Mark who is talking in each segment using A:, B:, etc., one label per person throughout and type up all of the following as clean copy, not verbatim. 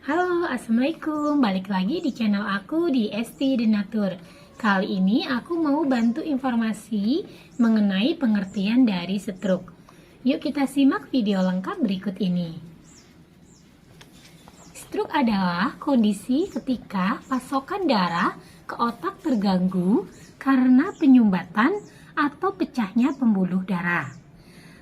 A: Halo, assalamualaikum. Balik lagi di channel aku di Esti Denatur. Kali ini aku mau bantu informasi mengenai pengertian dari stroke. Yuk kita simak video lengkap berikut ini. Stroke adalah kondisi ketika pasokan darah ke otak terganggu karena penyumbatan atau pecahnya pembuluh darah.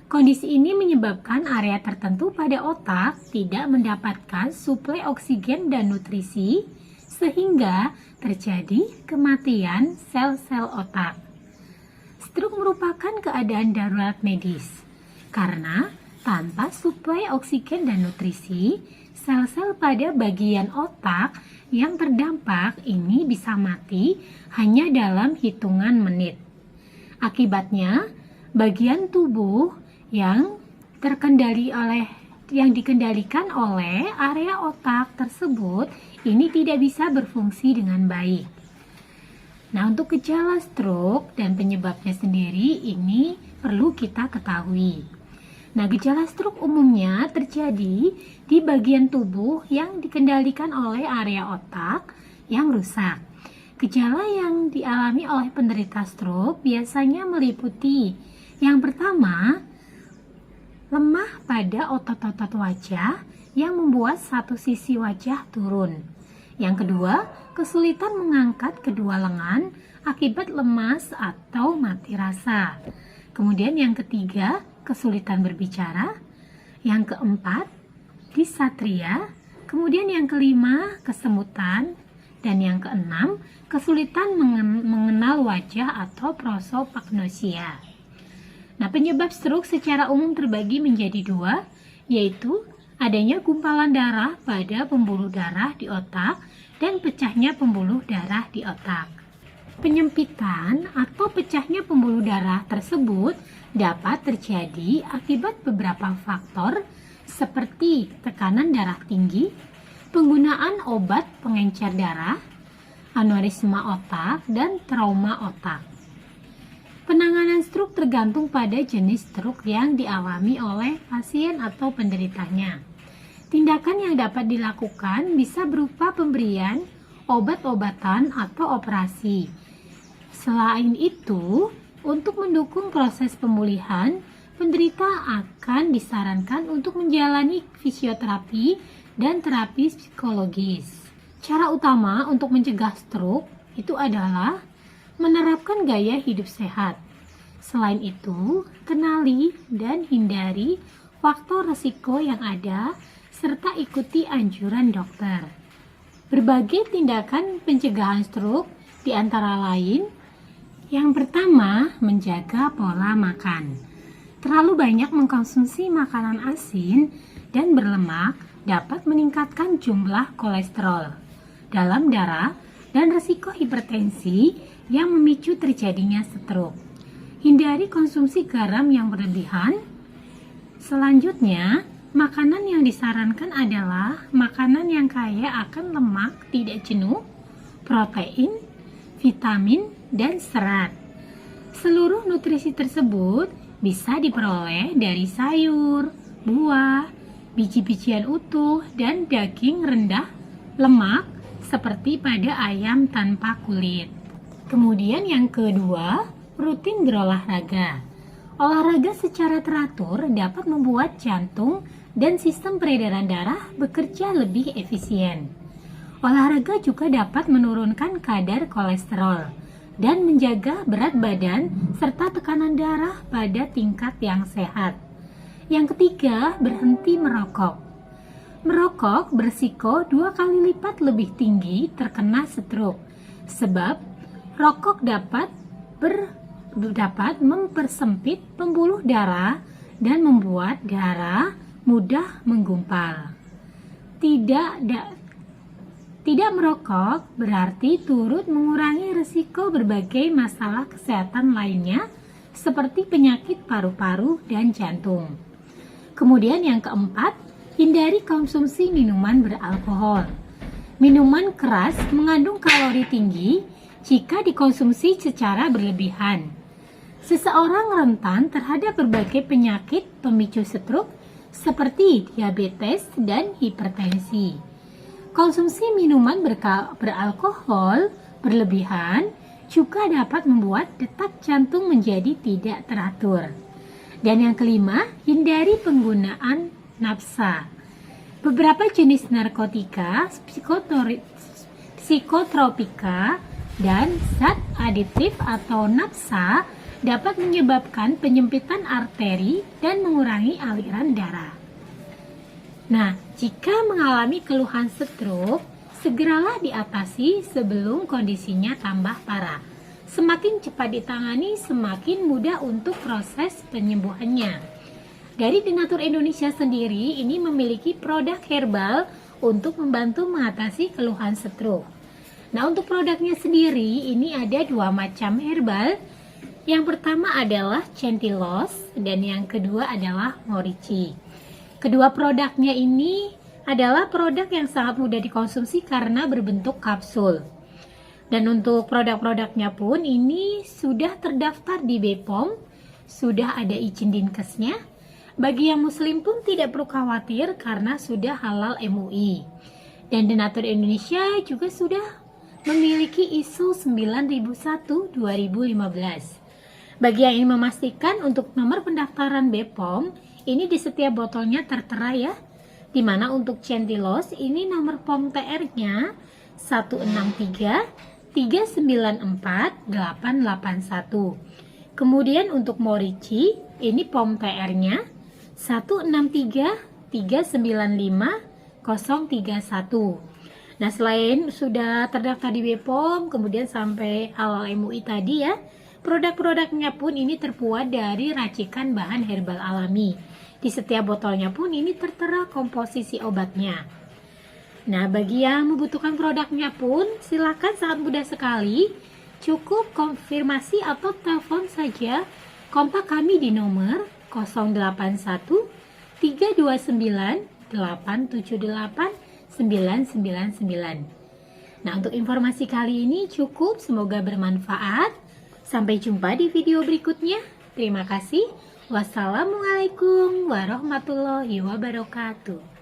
A: Kondisi ini menyebabkan area tertentu pada otak tidak mendapatkan suplai oksigen dan nutrisi, sehingga terjadi kematian sel-sel otak. Stroke merupakan keadaan darurat medis, karena tanpa suplai oksigen dan nutrisi, sel-sel pada bagian otak yang terdampak ini bisa mati hanya dalam hitungan menit. Akibatnya, bagian tubuh yang dikendalikan oleh area otak tersebut ini tidak bisa berfungsi dengan baik. Nah, untuk gejala stroke dan penyebabnya sendiri ini perlu kita ketahui. Nah, gejala stroke umumnya terjadi di bagian tubuh yang dikendalikan oleh area otak yang rusak. Gejala yang dialami oleh penderita stroke biasanya meliputi yang pertama, lemah pada otot-otot wajah yang membuat satu sisi wajah turun. Yang kedua, kesulitan mengangkat kedua lengan akibat lemas atau mati rasa. Kemudian yang ketiga, kesulitan berbicara. Yang keempat, disatria. Kemudian yang kelima, kesemutan. Dan yang keenam, kesulitan mengenal wajah atau prosopagnosia. Nah, penyebab stroke secara umum terbagi menjadi dua, yaitu adanya gumpalan darah pada pembuluh darah di otak dan pecahnya pembuluh darah di otak. Penyempitan atau pecahnya pembuluh darah tersebut dapat terjadi akibat beberapa faktor seperti tekanan darah tinggi, penggunaan obat pengencer darah, aneurisma otak, dan trauma otak. Penanganan stroke tergantung pada jenis stroke yang dialami oleh pasien atau penderitanya. Tindakan yang dapat dilakukan bisa berupa pemberian obat-obatan atau operasi. Selain itu, untuk mendukung proses pemulihan, penderita akan disarankan untuk menjalani fisioterapi dan terapi psikologis. Cara utama untuk mencegah stroke itu adalah menerapkan gaya hidup sehat. Selain itu, kenali dan hindari faktor risiko yang ada serta ikuti anjuran dokter. Berbagai tindakan pencegahan stroke di antara lain, yang pertama, menjaga pola makan. Terlalu banyak mengkonsumsi makanan asin dan berlemak dapat meningkatkan jumlah kolesterol dalam darah dan risiko hipertensi yang memicu terjadinya stroke. Hindari konsumsi garam yang berlebihan. Selanjutnya, makanan yang disarankan adalah makanan yang kaya akan lemak tidak jenuh, protein, vitamin, dan serat. Seluruh nutrisi tersebut bisa diperoleh dari sayur, buah, biji-bijian utuh, dan daging rendah lemak seperti pada ayam tanpa kulit. Kemudian yang kedua, rutin berolahraga. Olahraga secara teratur dapat membuat jantung dan sistem peredaran darah bekerja lebih efisien. Olahraga juga dapat menurunkan kadar kolesterol dan menjaga berat badan serta tekanan darah pada tingkat yang sehat. Yang ketiga, berhenti merokok. Merokok berisiko 2 kali lipat lebih tinggi terkena stroke, sebab rokok dapat mempersempit pembuluh darah dan membuat darah mudah menggumpal. Tidak merokok berarti turut mengurangi risiko berbagai masalah kesehatan lainnya seperti penyakit paru-paru dan jantung. Kemudian yang keempat, hindari konsumsi minuman beralkohol. Minuman keras mengandung kalori tinggi jika dikonsumsi secara berlebihan. Seseorang rentan terhadap berbagai penyakit pemicu stroke seperti diabetes dan hipertensi. Konsumsi minuman beralkohol berlebihan juga dapat membuat detak jantung menjadi tidak teratur. Dan yang kelima, hindari penggunaan nafsa. Beberapa jenis narkotika, psikotropika, dan zat aditif atau nafsa dapat menyebabkan penyempitan arteri dan mengurangi aliran darah. Nah, jika mengalami keluhan stroke, segeralah diatasi sebelum kondisinya tambah parah. Semakin cepat ditangani, semakin mudah untuk proses penyembuhannya. Dari Denatur Indonesia sendiri, ini memiliki produk herbal untuk membantu mengatasi keluhan stroke. Nah, untuk produknya sendiri, ini ada 2 macam herbal. Yang pertama adalah Centilos, dan yang kedua adalah Morici. Kedua produknya ini adalah produk yang sangat mudah dikonsumsi karena berbentuk kapsul. Dan untuk produk-produknya pun ini sudah terdaftar di BPOM, sudah ada izin Dinkesnya. Bagi yang muslim pun tidak perlu khawatir karena sudah halal MUI. Dan Denatur Indonesia juga sudah memiliki ISO 9001/2015. Bagi yang ingin memastikan untuk nomor pendaftaran BPOM, ini di setiap botolnya tertera ya. Dimana untuk Centilos ini nomor POM TR-nya 163394881. Kemudian untuk Morici ini POM TR-nya 163395031. Nah, selain sudah terdaftar di BPOM, kemudian sampai halal MUI tadi ya, produk-produknya pun ini terbuat dari racikan bahan herbal alami. Di setiap botolnya pun ini tertera komposisi obatnya. Nah, bagi yang membutuhkan produknya pun silakan, sangat mudah sekali. Cukup konfirmasi atau telepon saja. Kontak kami di nomor 081 329 878 999. Nah, untuk informasi kali ini cukup, semoga bermanfaat. Sampai jumpa di video berikutnya. Terima kasih. Wassalamualaikum warahmatullahi wabarakatuh.